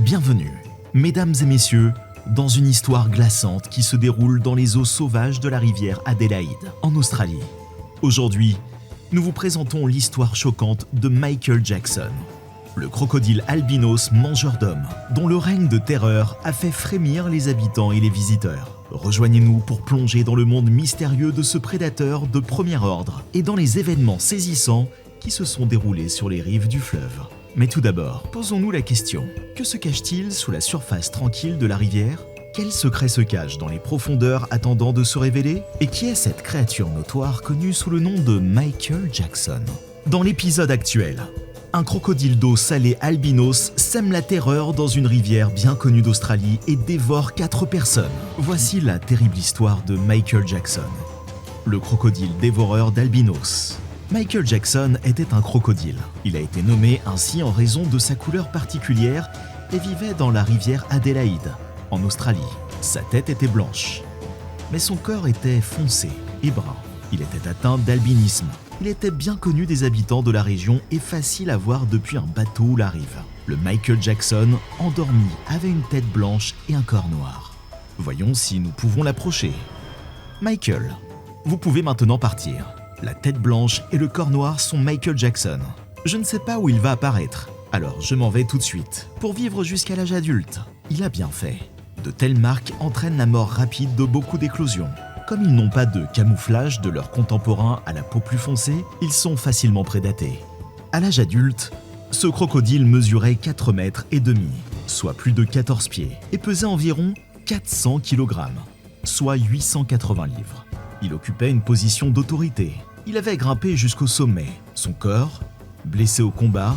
Bienvenue, mesdames et messieurs, dans une histoire glaçante qui se déroule dans les eaux sauvages de la rivière Adélaïde, en Australie. Aujourd'hui, nous vous présentons l'histoire choquante de Michael Jackson, le crocodile albinos mangeur d'hommes, dont le règne de terreur a fait frémir les habitants et les visiteurs. Rejoignez-nous pour plonger dans le monde mystérieux de ce prédateur de premier ordre et dans les événements saisissants qui se sont déroulés sur les rives du fleuve. Mais tout d'abord, posons-nous la question, que se cache-t-il sous la surface tranquille de la rivière ? Quel secret se cache dans les profondeurs attendant de se révéler ? Et qui est cette créature notoire connue sous le nom de Michael Jackson ? Dans l'épisode actuel, un crocodile d'eau salée albinos sème la terreur dans une rivière bien connue d'Australie et dévore 4 personnes. Voici la terrible histoire de Michael Jackson, le crocodile dévoreur d'albinos. Michael Jackson était un crocodile. Il a été nommé ainsi en raison de sa couleur particulière et vivait dans la rivière Adélaïde, en Australie. Sa tête était blanche, mais son corps était foncé et brun. Il était atteint d'albinisme. Il était bien connu des habitants de la région et facile à voir depuis un bateau ou la rive. Le Michael Jackson, endormi, avait une tête blanche et un corps noir. Voyons si nous pouvons l'approcher. Michael, vous pouvez maintenant partir. La tête blanche et le corps noir sont Michael Jackson. Je ne sais pas où il va apparaître, alors je m'en vais tout de suite. Pour vivre jusqu'à l'âge adulte, il a bien fait. De telles marques entraînent la mort rapide de beaucoup d'éclosions. Comme ils n'ont pas de camouflage de leurs contemporains à la peau plus foncée, ils sont facilement prédatés. À l'âge adulte, ce crocodile mesurait 4 mètres et demi, soit plus de 14 pieds, et pesait environ 400 kg, soit 880 livres. Il occupait une position d'autorité. Il avait grimpé jusqu'au sommet. Son corps, blessé au combat,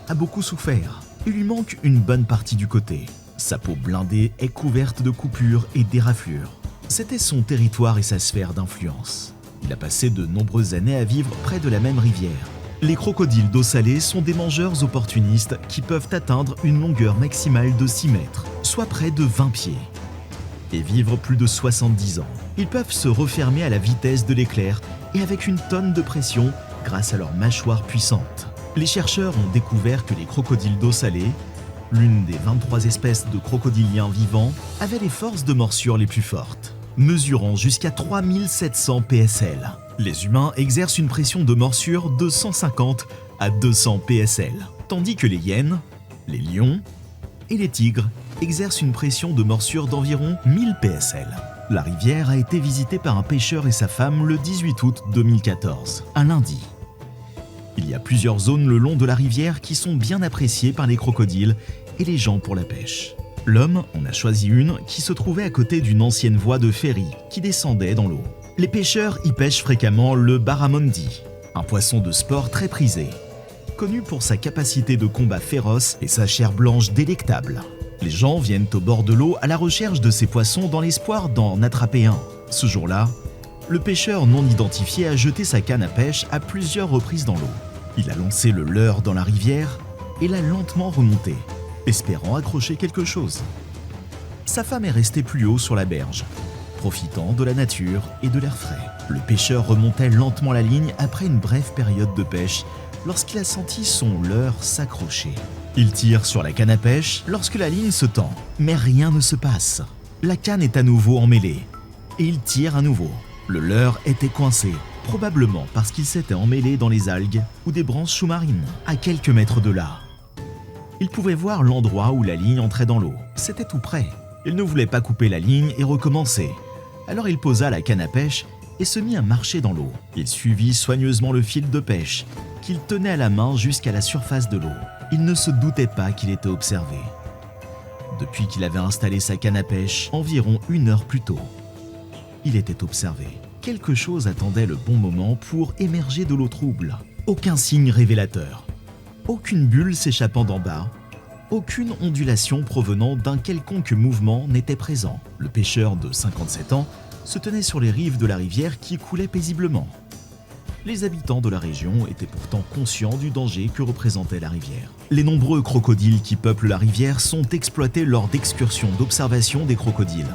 a beaucoup souffert. Il lui manque une bonne partie du côté. Sa peau blindée est couverte de coupures et d'éraflures. C'était son territoire et sa sphère d'influence. Il a passé de nombreuses années à vivre près de la même rivière. Les crocodiles d'eau salée sont des mangeurs opportunistes qui peuvent atteindre une longueur maximale de 6 mètres, soit près de 20 pieds, et vivre plus de 70 ans. Ils peuvent se refermer à la vitesse de l'éclair et avec une tonne de pression grâce à leurs mâchoires puissantes. Les chercheurs ont découvert que les crocodiles d'eau salée, l'une des 23 espèces de crocodiliens vivants, avaient les forces de morsure les plus fortes, mesurant jusqu'à 3700 PSL. Les humains exercent une pression de morsure de 150 à 200 PSL, tandis que les hyènes, les lions et les tigres exercent une pression de morsure d'environ 1000 PSL. La rivière a été visitée par un pêcheur et sa femme le 18 août 2014, un lundi. Il y a plusieurs zones le long de la rivière qui sont bien appréciées par les crocodiles et les gens pour la pêche. L'homme en a choisi une qui se trouvait à côté d'une ancienne voie de ferry qui descendait dans l'eau. Les pêcheurs y pêchent fréquemment le barramundi, un poisson de sport très prisé, connu pour sa capacité de combat féroce et sa chair blanche délectable. Les gens viennent au bord de l'eau à la recherche de ces poissons dans l'espoir d'en attraper un. Ce jour-là, le pêcheur non identifié a jeté sa canne à pêche à plusieurs reprises dans l'eau. Il a lancé le leurre dans la rivière et l'a lentement remonté, espérant accrocher quelque chose. Sa femme est restée plus haut sur la berge, profitant de la nature et de l'air frais. Le pêcheur remontait lentement la ligne après une brève période de pêche lorsqu'il a senti son leurre s'accrocher. Il tire sur la canne à pêche lorsque la ligne se tend, mais rien ne se passe. La canne est à nouveau emmêlée et il tire à nouveau. Le leurre était coincé, probablement parce qu'il s'était emmêlé dans les algues ou des branches sous-marines, à quelques mètres de là. Il pouvait voir l'endroit où la ligne entrait dans l'eau. C'était tout près. Il ne voulait pas couper la ligne et recommencer. Alors il posa la canne à pêche et se mit à marcher dans l'eau. Il suivit soigneusement le fil de pêche qu'il tenait à la main jusqu'à la surface de l'eau. Il ne se doutait pas qu'il était observé. Depuis qu'il avait installé sa canne à pêche environ 1 heure plus tôt, il était observé. Quelque chose attendait le bon moment pour émerger de l'eau trouble. Aucun signe révélateur, aucune bulle s'échappant d'en bas, aucune ondulation provenant d'un quelconque mouvement n'était présent. Le pêcheur de 57 ans se tenait sur les rives de la rivière qui coulait paisiblement. Les habitants de la région étaient pourtant conscients du danger que représentait la rivière. Les nombreux crocodiles qui peuplent la rivière sont exploités lors d'excursions d'observation des crocodiles.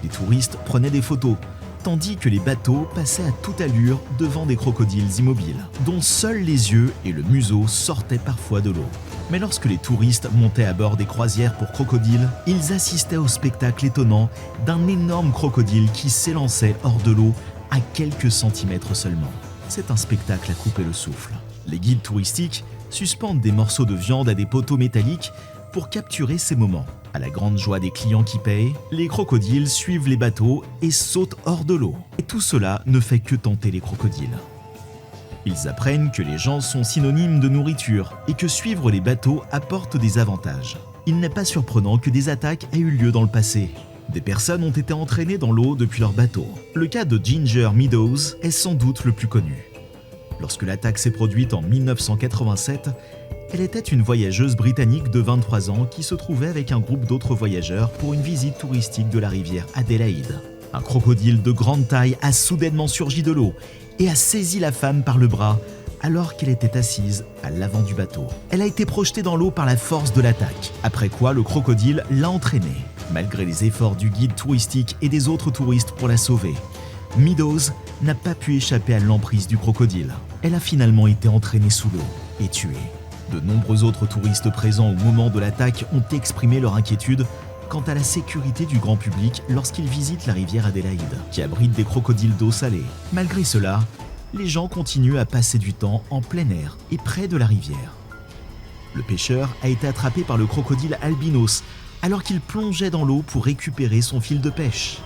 Les touristes prenaient des photos, tandis que les bateaux passaient à toute allure devant des crocodiles immobiles, dont seuls les yeux et le museau sortaient parfois de l'eau. Mais lorsque les touristes montaient à bord des croisières pour crocodiles, ils assistaient au spectacle étonnant d'un énorme crocodile qui s'élançait hors de l'eau à quelques centimètres seulement. C'est un spectacle à couper le souffle. Les guides touristiques suspendent des morceaux de viande à des poteaux métalliques pour capturer ces moments. À la grande joie des clients qui payent, les crocodiles suivent les bateaux et sautent hors de l'eau. Et tout cela ne fait que tenter les crocodiles. Ils apprennent que les gens sont synonymes de nourriture et que suivre les bateaux apporte des avantages. Il n'est pas surprenant que des attaques aient eu lieu dans le passé. Des personnes ont été entraînées dans l'eau depuis leur bateau. Le cas de Ginger Meadows est sans doute le plus connu. Lorsque l'attaque s'est produite en 1987, elle était une voyageuse britannique de 23 ans qui se trouvait avec un groupe d'autres voyageurs pour une visite touristique de la rivière Adélaïde. Un crocodile de grande taille a soudainement surgi de l'eau et a saisi la femme par le bras alors qu'elle était assise à l'avant du bateau. Elle a été projetée dans l'eau par la force de l'attaque, après quoi le crocodile l'a entraînée. Malgré les efforts du guide touristique et des autres touristes pour la sauver, Meadows n'a pas pu échapper à l'emprise du crocodile. Elle a finalement été entraînée sous l'eau et tuée. De nombreux autres touristes présents au moment de l'attaque ont exprimé leur inquiétude quant à la sécurité du grand public lorsqu'ils visitent la rivière Adélaïde, qui abrite des crocodiles d'eau salée. Malgré cela, les gens continuent à passer du temps en plein air et près de la rivière. Le pêcheur a été attrapé par le crocodile albinos alors qu'il plongeait dans l'eau pour récupérer son fil de pêche.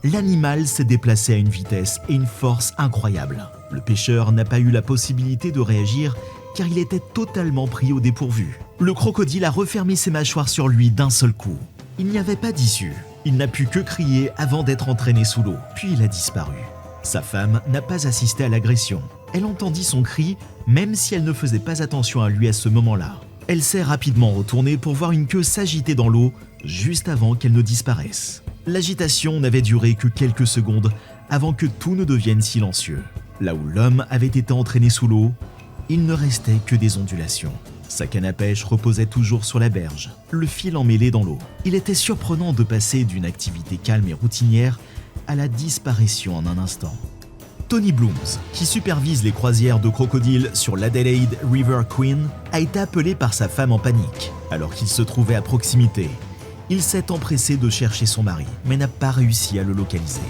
L'animal s'est déplacé à une vitesse et une force incroyables. Le pêcheur n'a pas eu la possibilité de réagir car il était totalement pris au dépourvu. Le crocodile a refermé ses mâchoires sur lui d'un seul coup. Il n'y avait pas d'issue. Il n'a pu que crier avant d'être entraîné sous l'eau, puis il a disparu. Sa femme n'a pas assisté à l'agression. Elle entendit son cri, même si elle ne faisait pas attention à lui à ce moment-là. Elle s'est rapidement retournée pour voir une queue s'agiter dans l'eau, juste avant qu'elle ne disparaisse. L'agitation n'avait duré que quelques secondes avant que tout ne devienne silencieux. Là où l'homme avait été entraîné sous l'eau, il ne restait que des ondulations. Sa canne à pêche reposait toujours sur la berge, le fil emmêlé dans l'eau. Il était surprenant de passer d'une activité calme et routinière à la disparition en un instant. Tony Blooms, qui supervise les croisières de crocodiles sur l'Adelaide River Queen, a été appelé par sa femme en panique. Alors qu'il se trouvait à proximité, il s'est empressé de chercher son mari, mais n'a pas réussi à le localiser.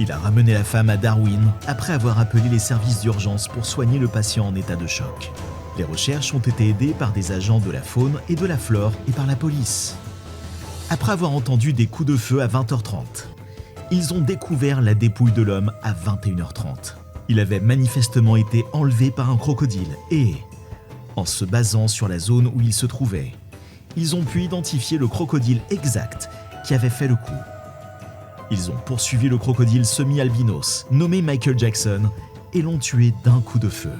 Il a ramené la femme à Darwin après avoir appelé les services d'urgence pour soigner le patient en état de choc. Les recherches ont été aidées par des agents de la faune et de la flore et par la police. Après avoir entendu des coups de feu à 20h30, ils ont découvert la dépouille de l'homme à 21h30. Il avait manifestement été enlevé par un crocodile et, en se basant sur la zone où il se trouvait, ils ont pu identifier le crocodile exact qui avait fait le coup. Ils ont poursuivi le crocodile semi-albinos, nommé Michael Jackson, et l'ont tué d'un coup de feu.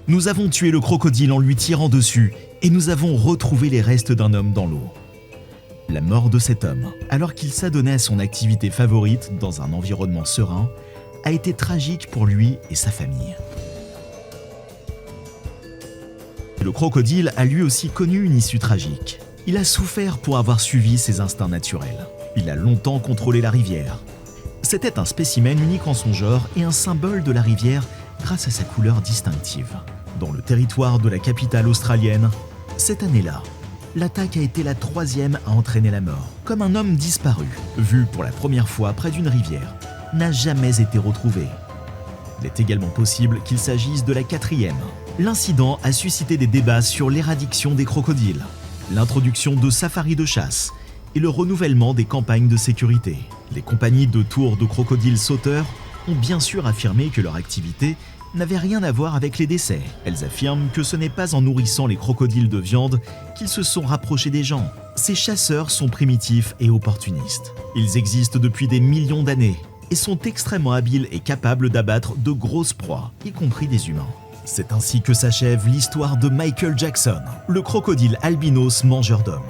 Nous avons tué le crocodile en lui tirant dessus et nous avons retrouvé les restes d'un homme dans l'eau. La mort de cet homme, alors qu'il s'adonnait à son activité favorite dans un environnement serein, a été tragique pour lui et sa famille. Le crocodile a lui aussi connu une issue tragique. Il a souffert pour avoir suivi ses instincts naturels. Il a longtemps contrôlé la rivière. C'était un spécimen unique en son genre et un symbole de la rivière grâce à sa couleur distinctive. Dans le territoire de la capitale australienne, cette année-là, l'attaque a été la 3e à entraîner la mort. Comme un homme disparu, vu pour la première fois près d'une rivière, n'a jamais été retrouvé. Il est également possible qu'il s'agisse de la 4e. L'incident a suscité des débats sur l'éradiction des crocodiles, l'introduction de safaris de chasse et le renouvellement des campagnes de sécurité. Les compagnies de tours de crocodiles sauteurs ont bien sûr affirmé que leur activité n'avait rien à voir avec les décès. Elles affirment que ce n'est pas en nourrissant les crocodiles de viande qu'ils se sont rapprochés des gens. Ces chasseurs sont primitifs et opportunistes. Ils existent depuis des millions d'années et sont extrêmement habiles et capables d'abattre de grosses proies, y compris des humains. C'est ainsi que s'achève l'histoire de Michael Jackson, le crocodile albinos mangeur d'hommes.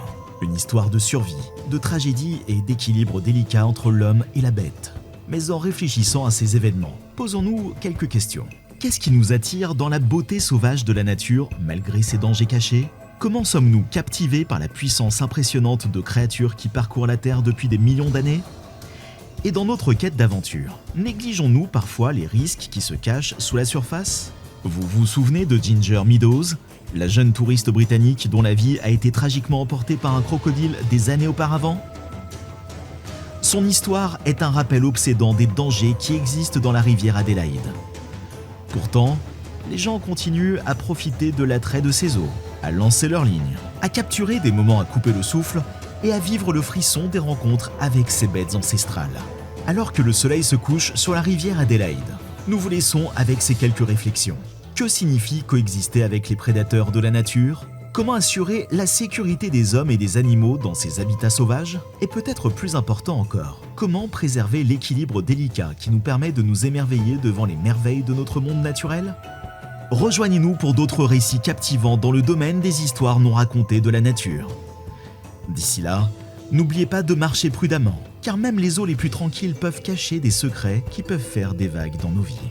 Une histoire de survie, de tragédie et d'équilibre délicat entre l'homme et la bête. Mais en réfléchissant à ces événements, posons-nous quelques questions. Qu'est-ce qui nous attire dans la beauté sauvage de la nature, malgré ses dangers cachés ? Comment sommes-nous captivés par la puissance impressionnante de créatures qui parcourent la Terre depuis des millions d'années ? Et dans notre quête d'aventure, négligeons-nous parfois les risques qui se cachent sous la surface ? Vous vous souvenez de Ginger Meadows, La jeune touriste britannique dont la vie a été tragiquement emportée par un crocodile des années auparavant? Son histoire est un rappel obsédant des dangers qui existent dans la rivière Adélaïde. Pourtant, les gens continuent à profiter de l'attrait de ces eaux, à lancer leurs lignes, à capturer des moments à couper le souffle et à vivre le frisson des rencontres avec ces bêtes ancestrales. Alors que le soleil se couche sur la rivière Adélaïde, nous vous laissons avec ces quelques réflexions. Que signifie coexister avec les prédateurs de la nature? Comment assurer la sécurité des hommes et des animaux dans ces habitats sauvages? Et peut-être plus important encore, comment préserver l'équilibre délicat qui nous permet de nous émerveiller devant les merveilles de notre monde naturel? Rejoignez-nous pour d'autres récits captivants dans le domaine des histoires non racontées de la nature. D'ici là, n'oubliez pas de marcher prudemment, car même les eaux les plus tranquilles peuvent cacher des secrets qui peuvent faire des vagues dans nos vies.